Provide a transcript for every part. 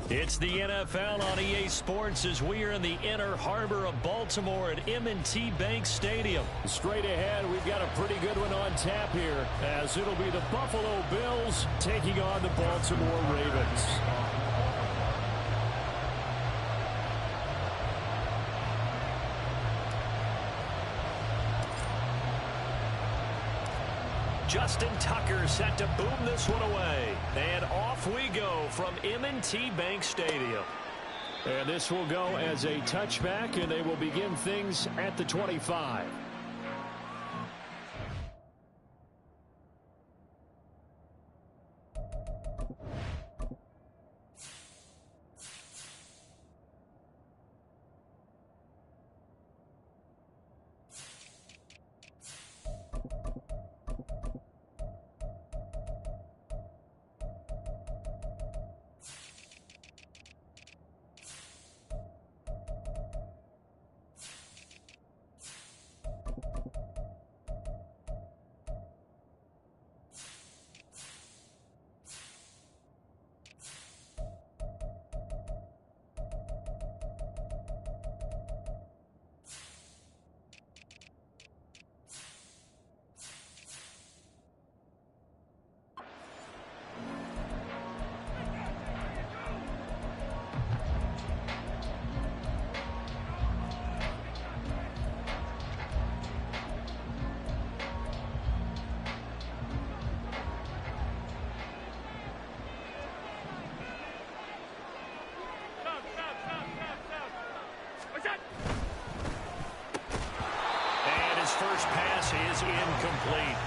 It's the NFL on EA Sports as we are in the inner harbor of Baltimore at M&T Bank Stadium. Straight ahead, we've got a pretty good one on tap here, as it'll be the Buffalo Bills taking on the Baltimore Ravens. Justin Tucker set to boom this one away. And off we go from M&T Bank Stadium. And this will go as a touchback, and they will begin things at the 25. First pass is incomplete.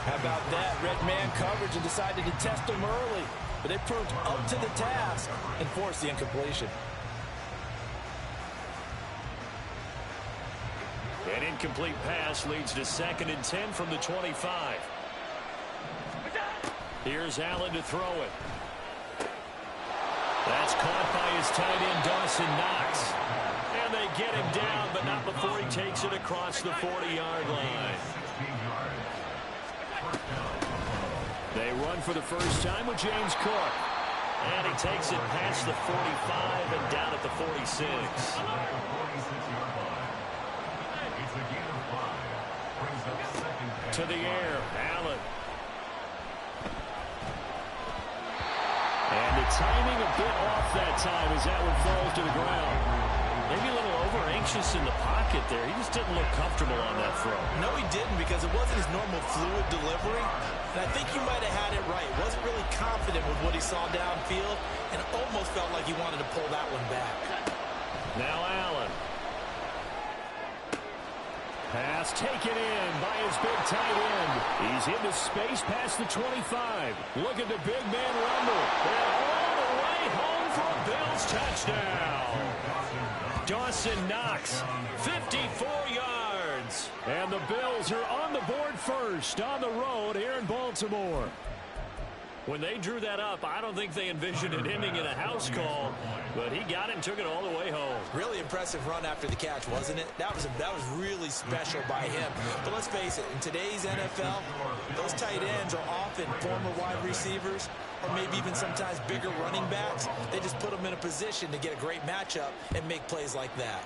How about that? Red man coverage and decided to test them early. But they proved up to the task and forced the incompletion. An incomplete pass leads to 2nd and 10 from the 25. Here's Allen to throw it. That's caught by his tight end, Dawson Knox. And they get him down, but not before he takes it across the 40-yard line. They run for the first time with James Cook. And he takes it past the 45 and down at the 46. To the air, Allen. And the timing a bit off that time as that one falls to the ground. Maybe a little over-anxious in the pocket there. He just didn't look comfortable on that throw. No, he didn't, because it wasn't his normal fluid delivery. And I think you might have had it right. Wasn't really confident with what he saw downfield, and almost felt like he wanted to pull that one back. Now Allen. Pass taken in by his big tight end. He's into space past the 25. Look at the big man rumble. And all the way home for a Bills touchdown. Dawson Knox, 54 yards. And the Bills are on the board first on the road here in Baltimore. When they drew that up, I don't think they envisioned it ending in a house call, but he got it and took it all the way home. Really impressive run after the catch, wasn't it? That was really special by him. But let's face it, in today's NFL, those tight ends are often former wide receivers or maybe even sometimes bigger running backs. They just put them in a position to get a great matchup and make plays like that.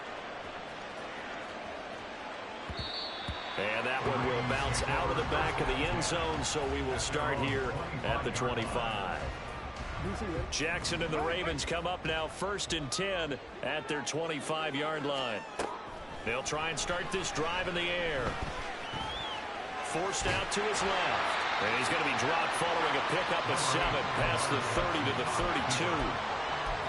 And that one will bounce out of the back of the end zone, so we will start here at the 25. Jackson and the Ravens come up now 1st and 10 at their 25-yard line. They'll try and start this drive in the air. Forced out to his left. And he's going to be dropped following a pickup of 7 past the 30 to the 32.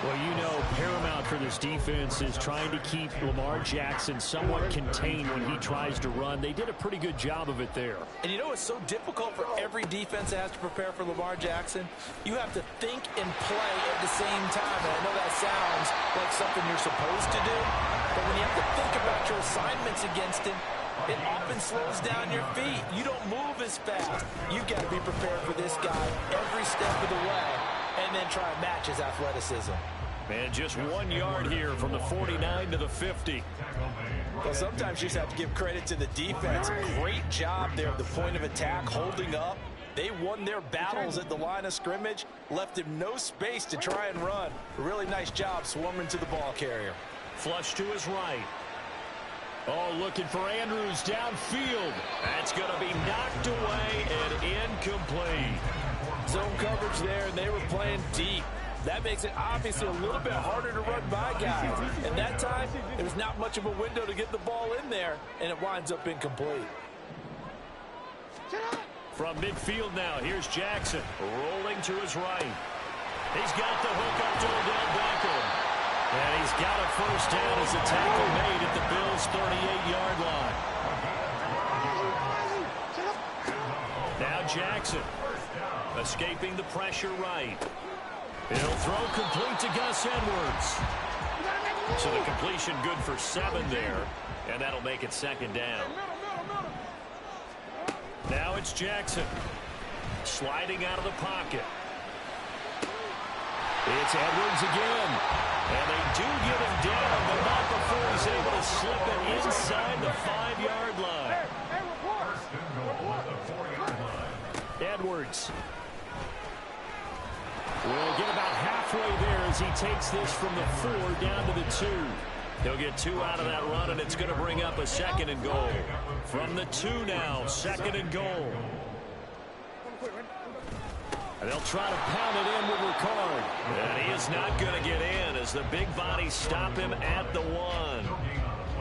Well, you know, paramount for this defense is trying to keep Lamar Jackson somewhat contained when he tries to run. They did a pretty good job of it there. And you know it's so difficult for every defense that has to prepare for Lamar Jackson? You have to think and play at the same time. And I know that sounds like something you're supposed to do, but when you have to think about your assignments against him, it often slows down your feet. You don't move as fast. You've got to be prepared for this guy every step of the way, and then try and match his athleticism. And just 1 yard here from the 49 to the 50. Well, sometimes you just have to give credit to the defense. Great job there at the point of attack, holding up, They won their battles at the line of scrimmage, left him no space to try and run. A really nice job swarming to the ball carrier. Flush to his right. Oh, looking for Andrews downfield. That's going to be knocked away and incomplete. Zone coverage there, and they were playing deep. That makes it obviously a little bit harder to run by guys. And that time, there was not much of a window to get the ball in there, and it winds up incomplete. From midfield now, here's Jackson. Rolling to his right. He's got the hook up to Odell Beckham. And he's got a first down as a tackle made at the Bills' 38-yard line. Now Jackson escaping the pressure right. He'll throw complete to Gus Edwards. So the completion good for 7 there, and that'll make it second down. Now it's Jackson sliding out of the pocket. It's Edwards again. And they do get him down, but not before he's able to slip it inside the 5-yard line. Edwards will get about halfway there as he takes this from the 4 down to the 2. He'll get 2 out of that run, and it's going to bring up a 2nd and goal. From the 2 now, 2nd and goal. And they'll try to pound it in with Ricard. And he is not going to get in as the big bodies stop him at the 1.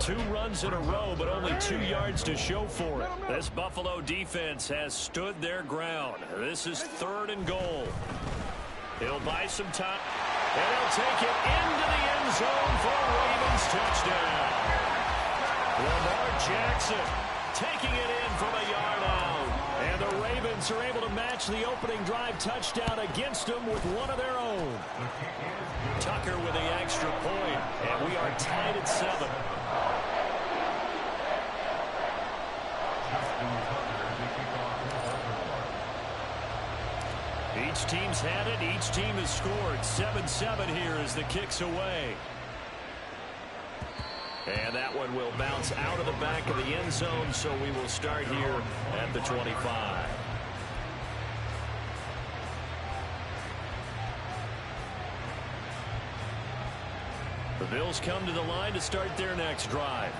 2 runs in a row, but only 2 yards to show for it. This Buffalo defense has stood their ground. This is 3rd and goal. He'll buy some time, and he'll take it into the end zone for a Ravens touchdown. Lamar Jackson taking it in from a yard out. And the Ravens are able to match the opening drive touchdown against them with one of their own. Tucker with the extra point, and we are tied at 7. Each team's had it. Each team has scored. 7-7 here as the kick's away. And that one will bounce out of the back of the end zone, so we will start here at the 25. The Bills come to the line to start their next drive.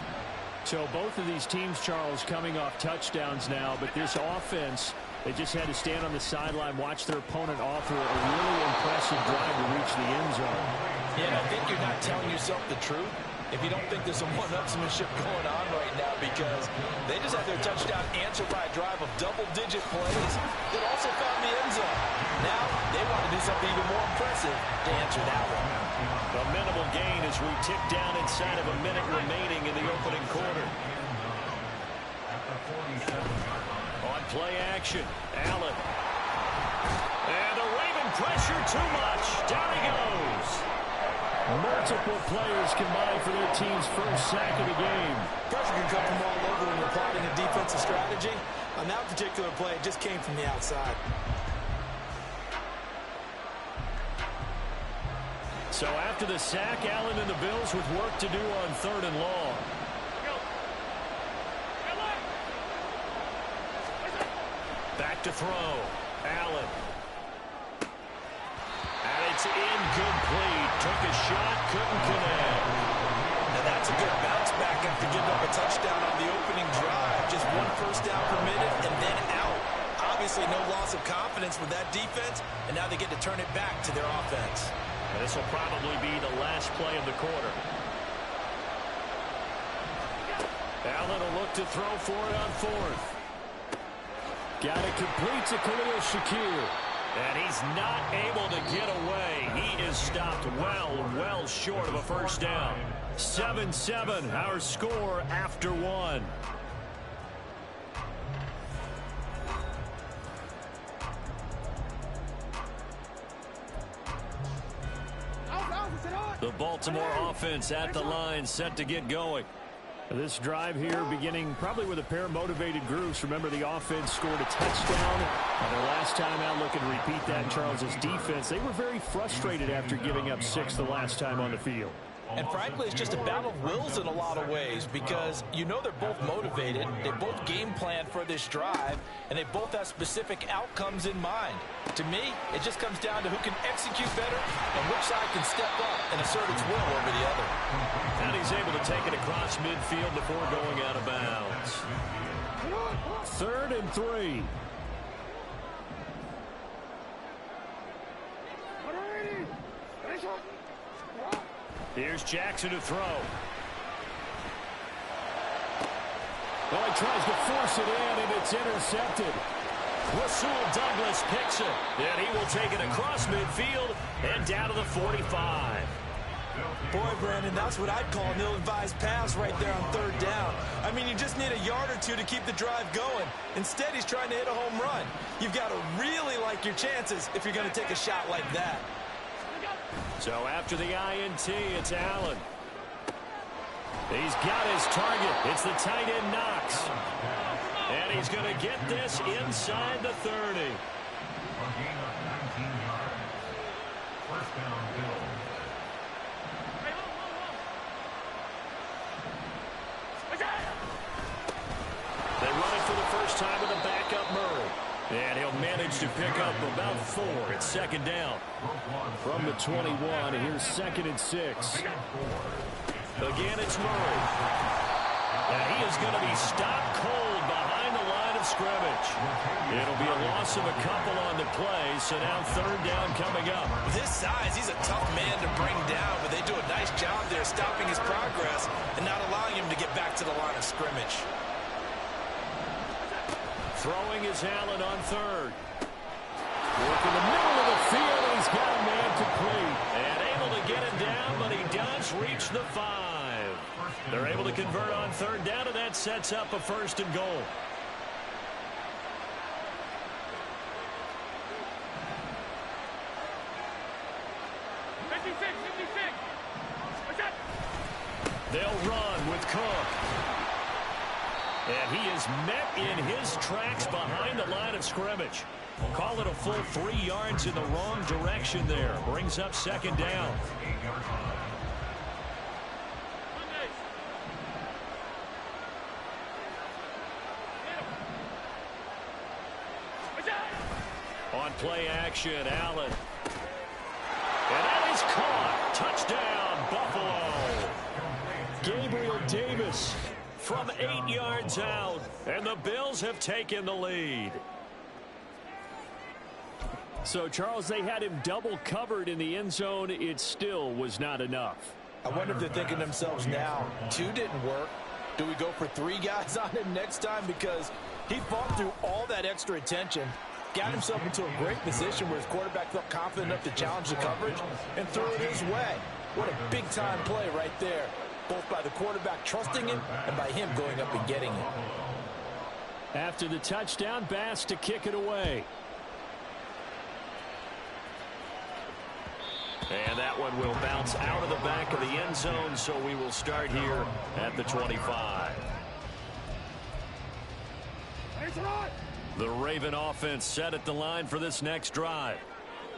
So both of these teams, Charles, coming off touchdowns now, but this offense, they just had to stand on the sideline, watch their opponent offer a really impressive drive to reach the end zone. Yeah, I think you're not telling yourself the truth if you don't think there's some one-upsmanship going on right now, because they just had their touchdown answered by a drive of double-digit plays that also found the end zone. Now they want to do something even more impressive to answer that one. A minimal gain as we tick down inside of a minute remaining in the opening quarter. On play action, Allen. And the Raven pressure too much. Down he goes. Multiple players combined for their team's first sack of the game. Pressure can come from all over when you're plotting a defensive strategy. On that particular play, it just came from the outside. So after the sack, Allen and the Bills with work to do on 3rd and long. Back to throw. Allen. And it's incomplete. Took a shot, couldn't connect. Now that's a good bounce back after giving up a touchdown on the opening drive. Just 1 first down per minute and then out. Obviously no loss of confidence with that defense, and now they get to turn it back to their offense. And this will probably be the last play of the quarter. Allen will look to throw for it on 4th. Got it complete to Khalil Shakir. And he's not able to get away. He is stopped well short of a first down. 7-7, our score after 1. The Baltimore offense at the line, set to get going. This drive here beginning probably with a pair of motivated groups. Remember, the offense scored a touchdown. And their last time out, looking to repeat that in Charles's defense. They were very frustrated after giving up 6 the last time on the field. And frankly, it's just a battle of wills in a lot of ways because you know they're both motivated, they both game plan for this drive, and they both have specific outcomes in mind. To me, it just comes down to who can execute better and which side can step up and assert its will over the other. And he's able to take it across midfield before going out of bounds. 3rd and 3. Here's Jackson to throw. Well, he tries to force it in, and it's intercepted. Rasul Douglas picks it, and he will take it across midfield and down to the 45. Boy, Brandon, that's what I'd call an ill-advised pass right there on 3rd down. I mean, you just need a yard or two to keep the drive going. Instead, he's trying to hit a home run. You've got to really like your chances if you're going to take a shot like that. So after the INT, it's Allen. He's got his target. It's the tight end Knox. And he's going to get this inside the 30. They run it for the first time with a backup Murray. And he'll manage to pick up about 4. It's 2nd down. From the 21, here's 2nd and 6. Again, it's Murray. And he is going to be stopped cold behind the line of scrimmage. It'll be a loss of a couple on the play, so now 3rd down coming up. With his size, he's a tough man to bring down, but they do a nice job there stopping his progress and not allowing him to get back to the line of scrimmage. Throwing is Allen on 3rd. Work in the middle of the field, and he's got a man complete. And able to get it down, but he does reach the 5. They're able to convert on 3rd down, and that sets up a 1st and goal. They'll run with Cook. And he is met in his tracks behind the line of scrimmage. Call it a full 3 yards in the wrong direction there. Brings up 2nd down. On play action, Allen. And that is caught. Touchdown, Buffalo. Gabriel Davis from 8 yards out, and the Bills have taken the lead. So, Charles, they had him double covered in the end zone. It still was not enough. I wonder if they're thinking to themselves now, 2 didn't work. Do we go for 3 guys on him next time? Because he fought through all that extra attention, got himself into a great position where his quarterback felt confident enough to challenge the coverage and threw it his way. What a big-time play right there, both by the quarterback trusting him and by him going up and getting it. After the touchdown, Bass to kick it away. And that one will bounce out of the back of the end zone, so we will start here at the 25. The Raven offense set at the line for this next drive.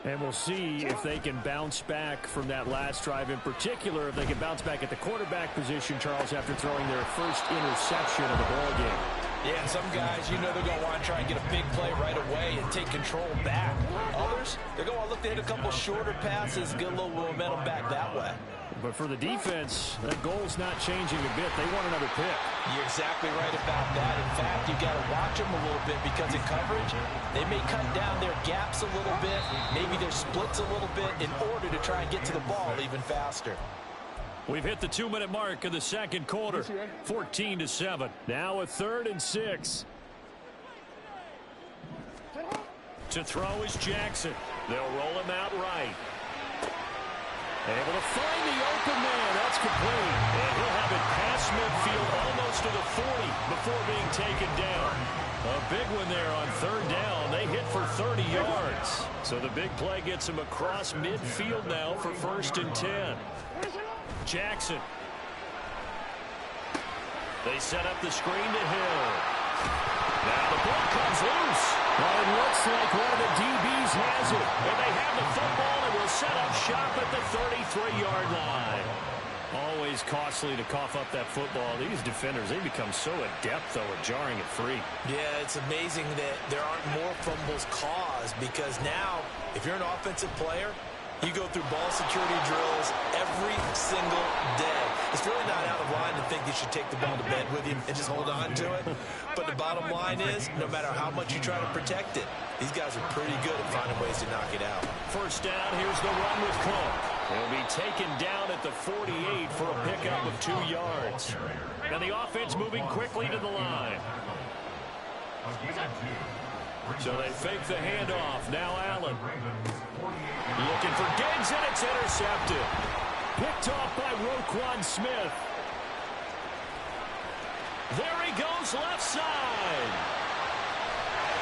And we'll see if they can bounce back from that last drive. In particular, if they can bounce back at the quarterback position, Charles, after throwing their first interception of the ball game. Yeah, and some guys, you know they're going to want to try and get a big play right away and take control back. Others, they're going to look to hit a couple shorter passes, get a little momentum back that way. But for the defense, that goal's not changing a bit. They want another pick. You're exactly right about that. In fact, you've got to watch them a little bit because in coverage, they may cut down their gaps a little bit, maybe their splits a little bit in order to try and get to the ball even faster. We've hit the 2-minute mark of the second quarter, 14-7. Now a 3rd and 6. To throw is Jackson. They'll roll him out right. Able to find the open man. That's complete. And he'll have it past midfield almost to the 40 before being taken down. A big one there on 3rd down. They hit for 30 yards. So the big play gets him across midfield now for 1st and 10. Jackson. They set up the screen to Hill. Now the ball comes loose. Well, it looks like one of the DBs has it. And they have the football and will set up shop at the 33-yard line. Always costly to cough up that football. These defenders, they become so adept, though, at jarring it free. Yeah, it's amazing that there aren't more fumbles caused because now, if you're an offensive player, you go through ball security drills every single day. It's really not out of line to think you should take the ball to bed with you and just hold on to it. But the bottom line is, no matter how much you try to protect it, these guys are pretty good at finding ways to knock it out. First down, here's the run with Cook. He'll be taken down at the 48 for a pickup of 2 yards. And the offense moving quickly to the line. So they fake the handoff. Now Allen. Looking for Diggs, and it's intercepted. Picked off by Roquan Smith. There he goes left side.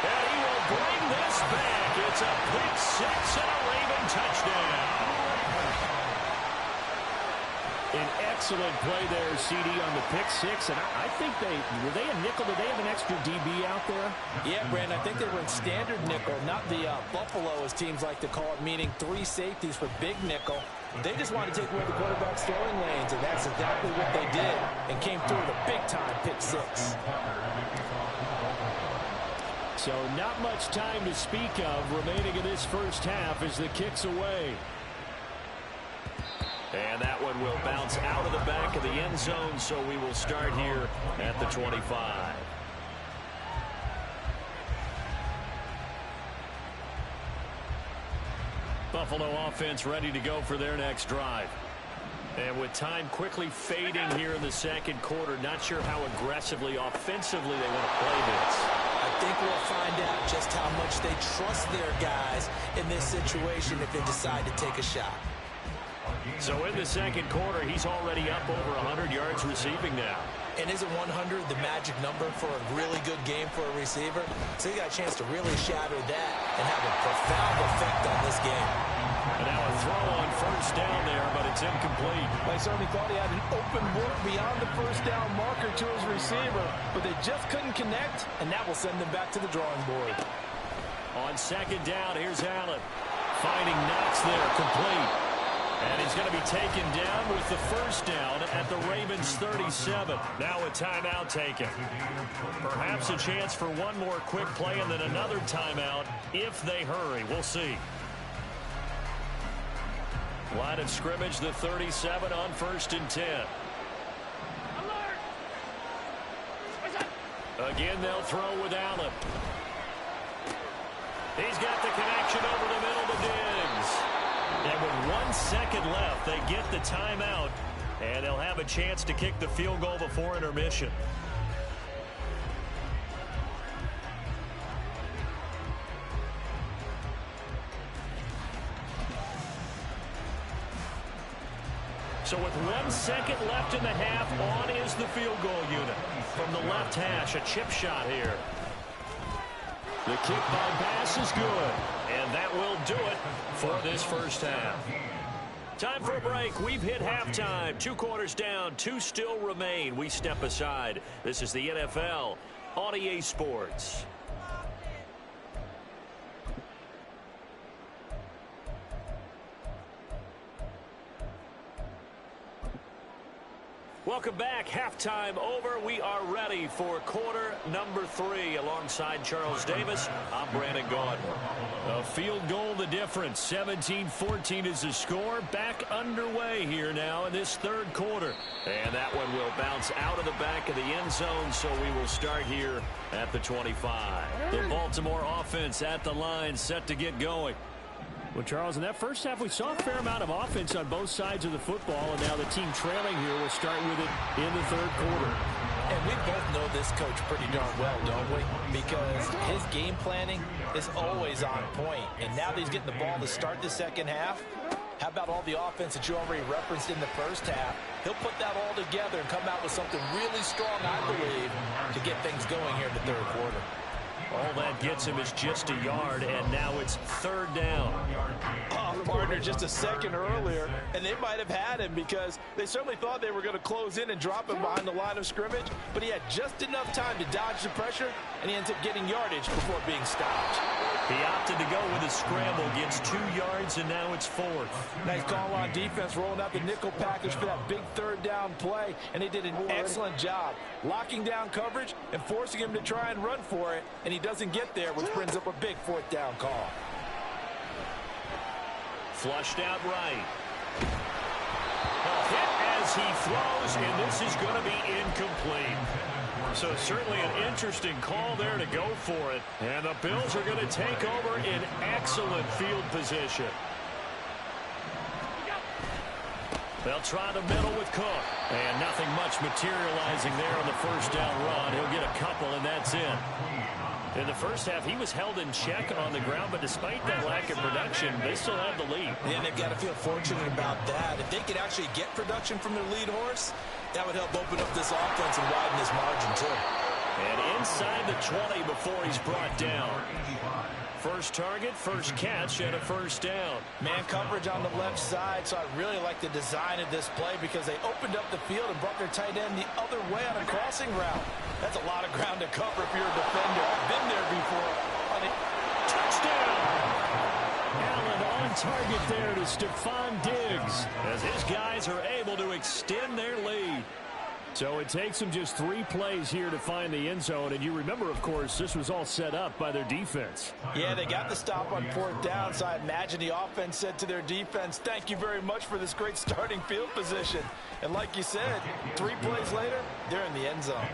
And he will bring this back. It's a pick six and a Raven touchdown. An excellent play there, CD, on the pick six. And I think were they a nickel? Did they have an extra DB out there? Yeah, Brandon, I think they were in standard nickel, not the Buffalo, as teams like to call it, meaning 3 safeties for big nickel. They just wanted to take away the quarterback's throwing lanes, and that's exactly what they did, and came through with a big-time pick six. So not much time to speak of remaining in this first half as the kick's away. And that one will bounce out of the back of the end zone, so we will start here at the 25. Buffalo offense ready to go for their next drive. And with time quickly fading here in the second quarter, not sure how aggressively, offensively they want to play this. I think we'll find out just how much they trust their guys in this situation if they decide to take a shot. So in the second quarter, he's already up over 100 yards receiving now. And isn't 100 the magic number for a really good game for a receiver? So he got a chance to really shatter that and have a profound effect on this game. And now a throw on first down there, but it's incomplete. I certainly thought he had an open look beyond the first down marker to his receiver, but they just couldn't connect, and that will send them back to the drawing board. On second down, here's Allen. Finding Knox there, complete. And he's going to be taken down with the first down at the Ravens 37. Now a timeout taken. Perhaps a chance for one more quick play and then another timeout if they hurry. We'll see. Line of scrimmage, the 37 on 1st and 10. Again, they'll throw with Allen. He's got the connection over the middle to Diggs. And with 1 second left, they get the timeout, and they'll have a chance to kick the field goal before intermission. So with 1 second left in the half, on is the field goal unit. From the left hash, a chip shot here. The kick by pass is good. And that will do it for this first half. Time for a break. We've hit halftime. 2 quarters down, 2 still remain. We step aside. This is the NFL on EA Sports. Welcome back. Halftime over. We are ready for quarter number 3. Alongside Charles Davis, I'm Brandon Gardner. A field goal the difference. 17-14 is the score. Back underway here now in this third quarter. And that one will bounce out of the back of the end zone, so we will start here at the 25. The Baltimore offense at the line, set to get going. Well, Charles, in that first half, we saw a fair amount of offense on both sides of the football, and now the team trailing here will start with it in the third quarter. And we both know this coach pretty darn well, don't we? Because his game planning is always on point. And now that he's getting the ball to start the second half, how about all the offense that you already referenced in the first half? He'll put that all together and come out with something really strong, I believe, to get things going here in the third quarter. All that gets him is just a yard, and now it's third down. Oh, partner, just a second earlier, and they might have had him because they certainly thought they were going to close in and drop him behind the line of scrimmage, but he had just enough time to dodge the pressure, and he ends up getting yardage before being stopped. He opted to go with a scramble, gets 2 yards, and now it's 4th. Nice call on defense, rolling out the nickel package for that big third down play, and they did an excellent job locking down coverage and forcing him to try and run for it, and he doesn't get there, which brings up a big 4th down call. Flushed out right. A hit as he throws, and this is going to be incomplete. So certainly an interesting call there to go for it. And the Bills are going to take over in excellent field position. They'll try the middle with Cook. And nothing much materializing there on the first down run. He'll get a couple, and that's it. In the first half, he was held in check on the ground, but despite that lack of production, they still have the lead. And they've got to feel fortunate about that. If they could actually get production from their lead horse, that would help open up this offense and widen this margin, too. And inside the 20 before he's brought down. First target, first catch, and a first down. Man coverage on the left side, so I really like the design of this play because they opened up the field and brought their tight end the other way on a crossing route. That's a lot of ground to cover if you're a defender. I've been there before. Touchdown! Allen on target there to Stephon Diggs, as his guys are able to extend their lead. So it takes them just 3 plays here to find the end zone. And you remember, of course, this was all set up by their defense. Yeah, they got the stop on 4th down, so I imagine the offense said to their defense, thank you very much for this great starting field position. And like you said, 3 plays later, they're in the end zone.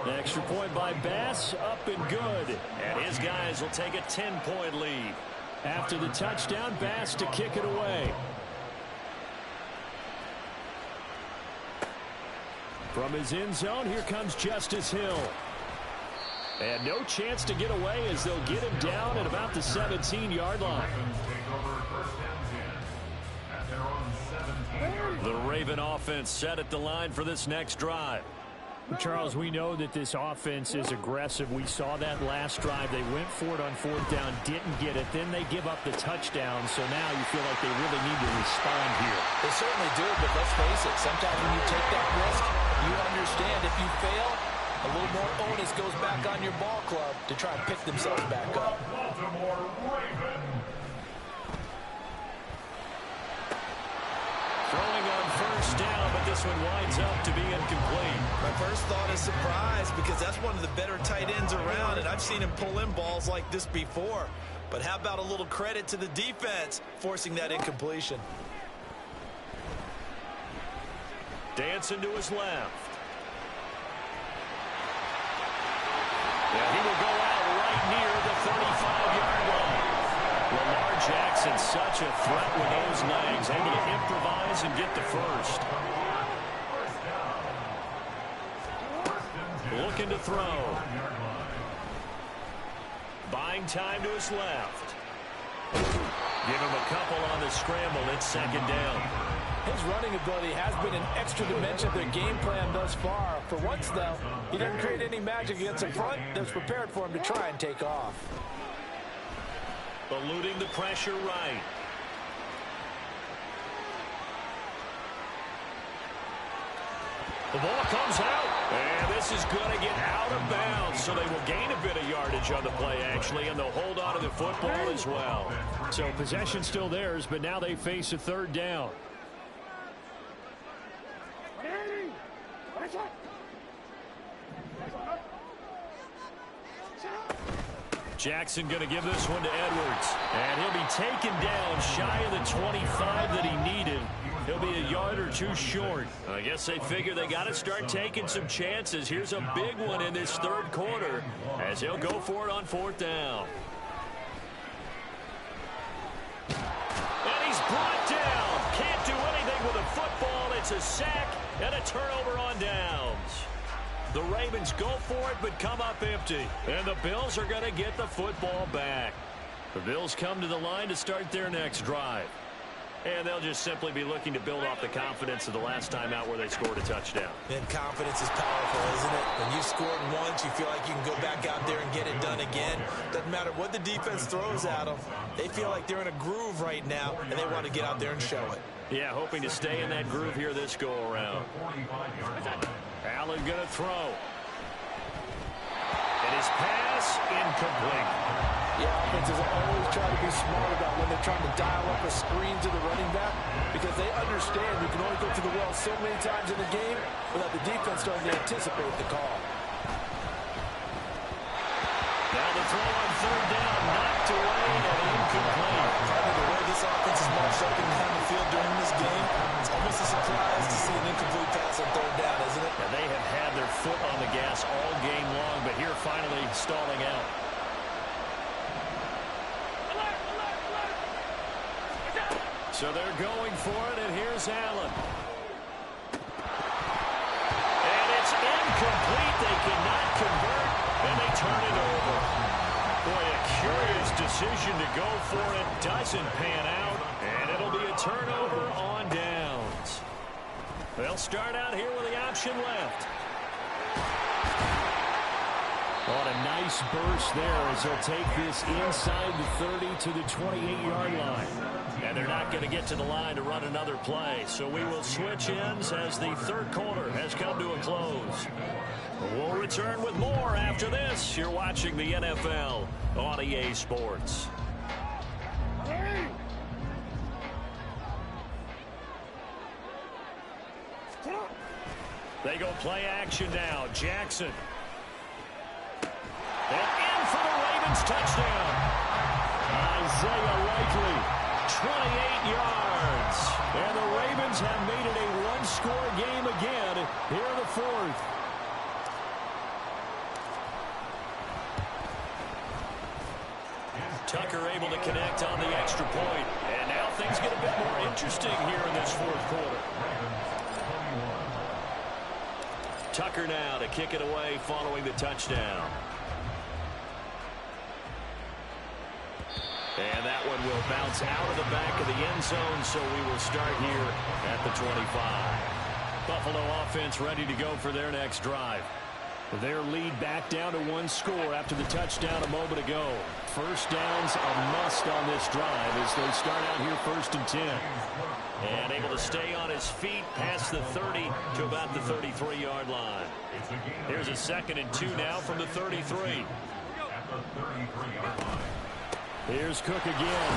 The extra point by Bass, up and good. And his guys will take a 10-point lead. After the touchdown, Bass to kick it away. From his end zone, here comes Justice Hill. And no chance to get away as they'll get him down at about the 17-yard line. The Raven offense set at the line for this next drive. Charles, we know that this offense is aggressive. We saw that last drive. They went for it on 4th down, didn't get it. Then they give up the touchdown. So now you feel like they really need to respond here. They certainly do, but let's face it. Sometimes when you take that risk, you understand if you fail, a little more onus goes back on your ball club to try and pick themselves back up. Throwing on first down, but this one winds up to be incomplete. My first thought is surprise because that's one of the better tight ends around, and I've seen him pull in balls like this before. But how about a little credit to the defense forcing that incompletion? Dancing to his left. Yeah, he will go out right near the 35-yard line. Lamar Jackson, such a threat with those legs, able to improvise and get the first. Looking to throw. Buying time to his left. Give him a couple on the scramble. It's 2nd down. His running ability has been an extra dimension of their game plan thus far. For once, though, he doesn't create any magic against the front that's prepared for him to try and take off. Eluding the pressure right. The ball comes out, and this is going to get out of bounds, so they will gain a bit of yardage on the play, actually, and they'll hold on to the football as well. So possession still theirs, but now they face a 3rd down. Jackson going to give this one to Edwards. And he'll be taken down shy of the 25 that he needed. He'll be a yard or 2 short. I guess they figure they got to start taking some chances. Here's a big one in this 3rd quarter as he'll go for it on 4th down. And he's brought down. Can't do anything with a football. It's a sack and a turnover on downs. The Ravens go for it, but come up empty. And the Bills are going to get the football back. The Bills come to the line to start their next drive. And they'll just simply be looking to build off the confidence of the last time out where they scored a touchdown. And confidence is powerful, isn't it? When you've scored once, you feel like you can go back out there and get it done again. Doesn't matter what the defense throws at them. They feel like they're in a groove right now, and they want to get out there and show it. Yeah, hoping to stay in that groove here this go-around. Allen going to throw. And his pass incomplete. Yeah, offenses always try to be smart about when they're trying to dial up a screen to the running back because they understand you can only go to the well so many times in the game without the defense starting to anticipate the call. Now the throw on third down, knocked away and incomplete. Probably the way this offense is marched up and down the field during this game, it's almost a surprise to see an incomplete pass on third down, isn't it? And they have had their foot on the gas all game long, but here finally stalling out. So they're going for it, and here's Allen. And it's incomplete. They cannot convert, and they turn it over. Boy, a curious decision to go for it. Doesn't pan out, and it'll be a turnover on downs. They'll start out here with the option left. On a nice burst there as they'll take this inside the 30 to the 28-yard line. And they're not going to get to the line to run another play. So we will switch ends as the third quarter has come to a close. We'll return with more after this. You're watching the NFL on EA Sports. They go play action now. Jackson. And in for the Ravens touchdown. Isaiah Likely. 28 yards. And the Ravens have made it a one-score game again here in the fourth. Tucker able to connect on the extra point. And now things get a bit more interesting here in this fourth quarter. Tucker now to kick it away following the touchdown. And that one will bounce out of the back of the end zone, so we will start here at the 25. Buffalo offense ready to go for their next drive. Their lead back down to one score after the touchdown a moment ago. First down's a must on this drive as they start out here first and 10. And able to stay on his feet past the 30 to about the 33-yard line. Here's a 2nd and 2 now from the 33. Here's Cook again.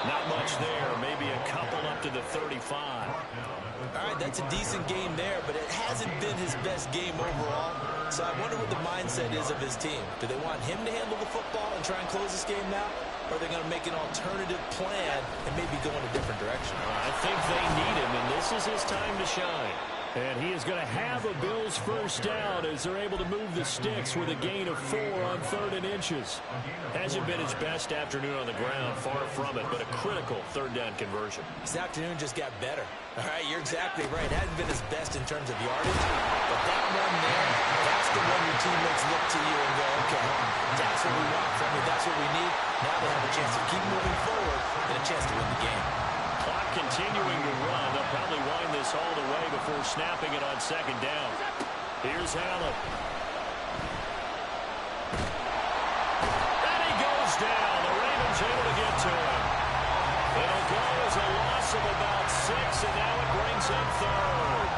Not much there. Maybe a couple up to the 35. All right, that's a decent game there, but it hasn't been his best game overall. So I wonder what the mindset is of his team. Do they want him to handle the football and try and close this game now? Or are they going to make an alternative plan and maybe go in a different direction? I think they need him, and this is his time to shine. And he is going to have a Bills first down as they're able to move the sticks with a gain of 4 on 3rd and inches. Hasn't been his best afternoon on the ground, far from it, but a critical 3rd down conversion. This afternoon just got better. All right, you're exactly right. It hasn't been his best in terms of yardage, but that one there, that's the one your teammates look to you and go, okay, that's what we want from you. That's what we need. Now they have a chance to keep moving forward and a chance to win the game. Clock continuing to run. They'll probably wind this all the way before snapping it on 2nd down. Here's Allen. And he goes down. The Ravens able to get to him. It'll go as a loss of about 6, and now it brings up 3rd.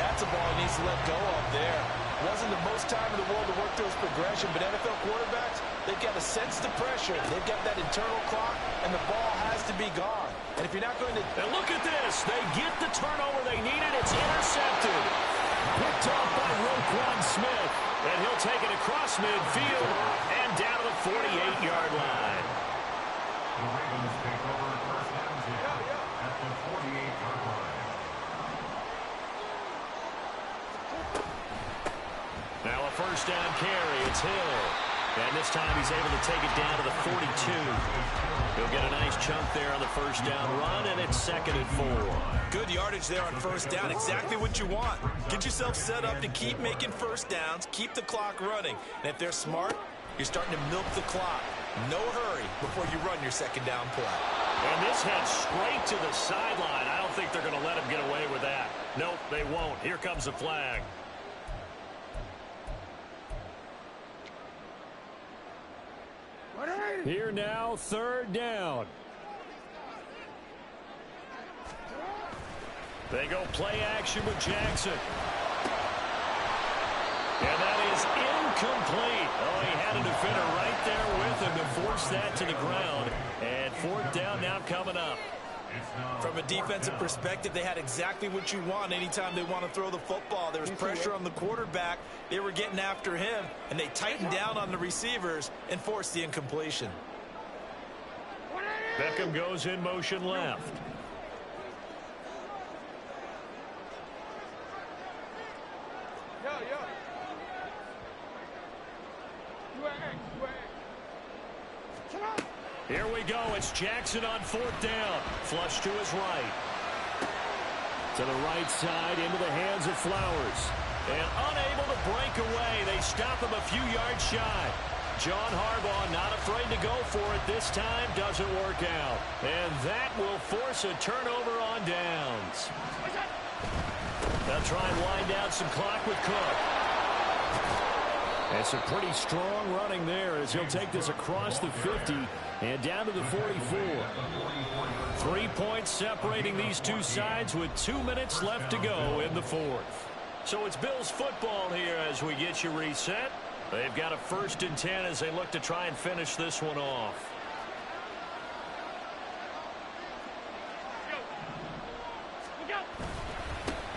That's a ball he needs to let go of there. Wasn't the most time in the world to work through his progression, but NFL quarterbacks, they've got to sense the pressure. They've got that internal clock, and the ball has to be gone. And if you're not going to... And look at this. They get the turnover they needed. It's intercepted. Picked off by Roquan Smith. And he'll take it across midfield and down to the 48-yard line. The Ravens take over first down at the 48-yard line. Now a first down carry. It's Hill. And this time he's able to take it down to the 42. He'll get a nice chunk there on the first down run, and it's 2nd and 4. Good yardage there on first down. Exactly what you want. Get yourself set up to keep making first downs, keep the clock running. And if they're smart, you're starting to milk the clock. No hurry before you run your 2nd down play. And this heads straight to the sideline. I don't think they're going to let him get away with that. Nope, they won't. Here comes the flag. Here now, 3rd down. They go play action with Jackson. And that is Incomplete. Oh, he had a defender right there with him to force that to the ground. And fourth down now coming up. From a defensive perspective, they had exactly what you want anytime they want to throw the football. There was pressure on the quarterback. They were getting after him, and they tightened down on the receivers and forced the incompletion. Beckham goes in motion left. Here we go. It's Jackson on fourth down. Flush to his right. To the right side, into the hands of Flowers. And unable to break away. They stop him a few yards shy. John Harbaugh not afraid to go for it this time. Doesn't work out. And that will force a turnover on downs. They'll try and wind down some clock with Cook. It's a pretty strong running there as he'll take this across the 50 and down to the 44. 3 points separating these two sides with 2 minutes left to go in the fourth. So it's Bills football here as we get you reset. They've got a 1st and 10 as they look to try and finish this one off.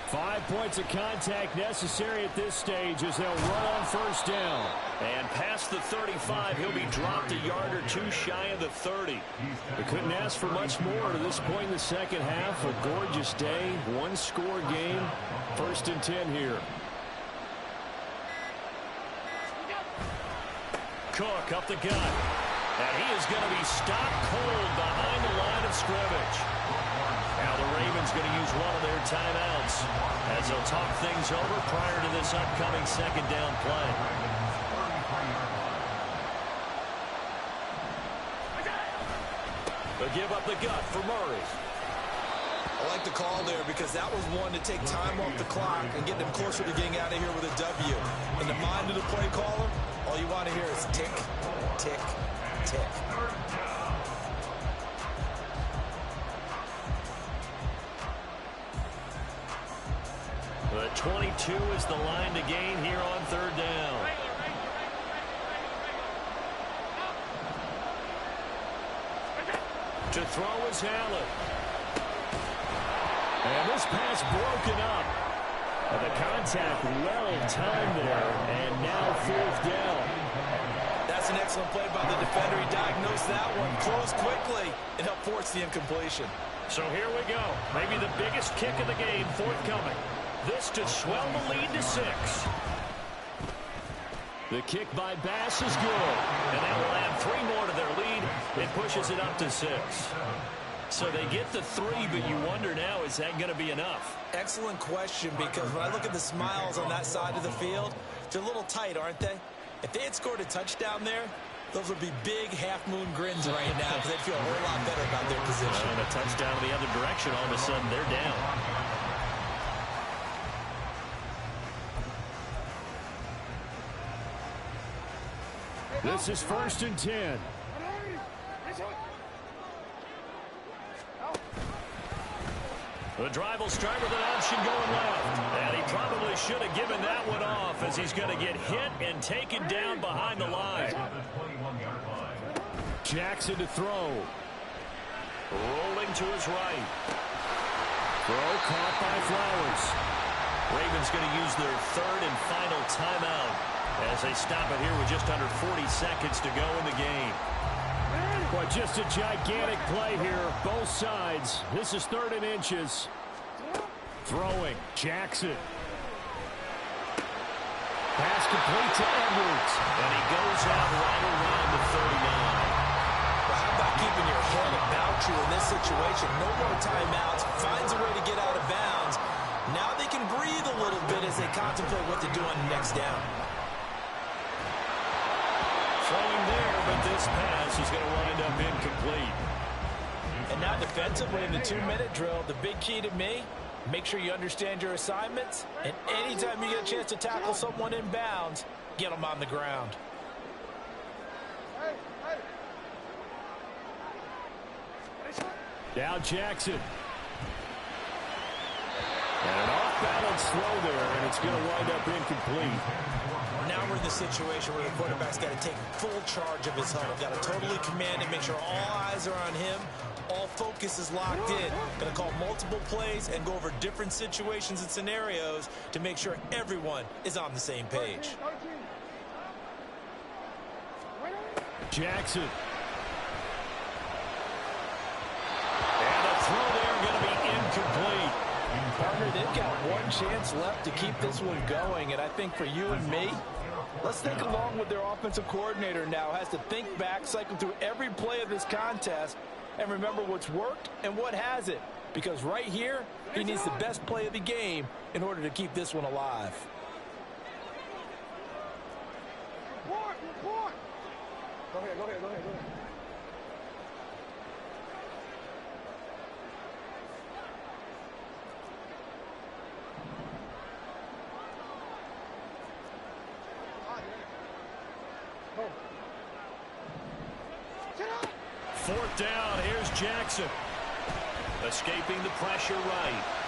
Five points of contact necessary at this stage as they'll run on first down. And past the 35, he'll be dropped a yard or two shy of the 30. We couldn't ask for much more to this point in the second half. A gorgeous day, one-score game. 1st and 10 here. Cook up the gut. And he is going to be stopped cold behind the line of scrimmage. Now the Ravens going to use one of their timeouts as they'll talk things over prior to this upcoming second down play. They'll give up the gut for Murray. I like the call there because that was one to take time off the clock and get them closer to getting out of here with a W. In the mind of the play caller, all you want to hear is tick, tick, tick. The 22 is the line to gain here on third down. To throw is Allen. And this pass broken up. And the contact well timed there. And now fourth down. That's an excellent play by the defender. He diagnosed that one, closed quickly, and helped force the incompletion. So here we go. Maybe the biggest kick of the game forthcoming. This to swell the lead to 6. The kick by Bass is good. And that will add 3 more to their lead. It pushes it up to 6. So they get the 3, but you wonder now, is that going to be enough? Excellent question, because when I look at the smiles on that side of the field, they're a little tight, aren't they? If they had scored a touchdown there, those would be big half-moon grins right now because they'd feel a whole lot better about their position. And a touchdown in the other direction, all of a sudden they're down. This is 1st and 10. The drive will start with an option going left. And he probably should have given that one off as he's going to get hit and taken down behind the line. Jackson to throw. Rolling to his right. Throw caught by Flowers. Ravens going to use their 3rd and final timeout as they stop it here with just under 40 seconds to go in the game. Well, just a gigantic play here, both sides. This is 3rd and inches. Throwing, Jackson. Pass complete to Edwards. And he goes out right around the 39. Well, how about keeping your head about you in this situation? No more timeouts. Finds a way to get out of bounds. Now they can breathe a little bit as they contemplate what to do on the next down. Throwing there, but this pass is going to wind up incomplete. And now defensively in the 2-minute drill, the big key to me, make sure you understand your assignments, and anytime you get a chance to tackle someone in bounds, get them on the ground. Now Jackson. And an off-balance throw there, and it's going to wind up incomplete. Now we're in the situation where the quarterback's got to take full charge of his huddle. Got to totally command it, make sure all eyes are on him. All focus is locked in. Going to call multiple plays and go over different situations and scenarios to make sure everyone is on the same page. Jackson. And a throw there going to be incomplete. Partner, they've got one chance left to keep this one going, and I think for you and me, let's think along with their offensive coordinator now. Has to think back, cycle through every play of this contest, and remember what's worked and what hasn't. Because right here, he needs the best play of the game in order to keep this one alive. Go ahead. 4th down. Here's Jackson. Escaping the pressure right.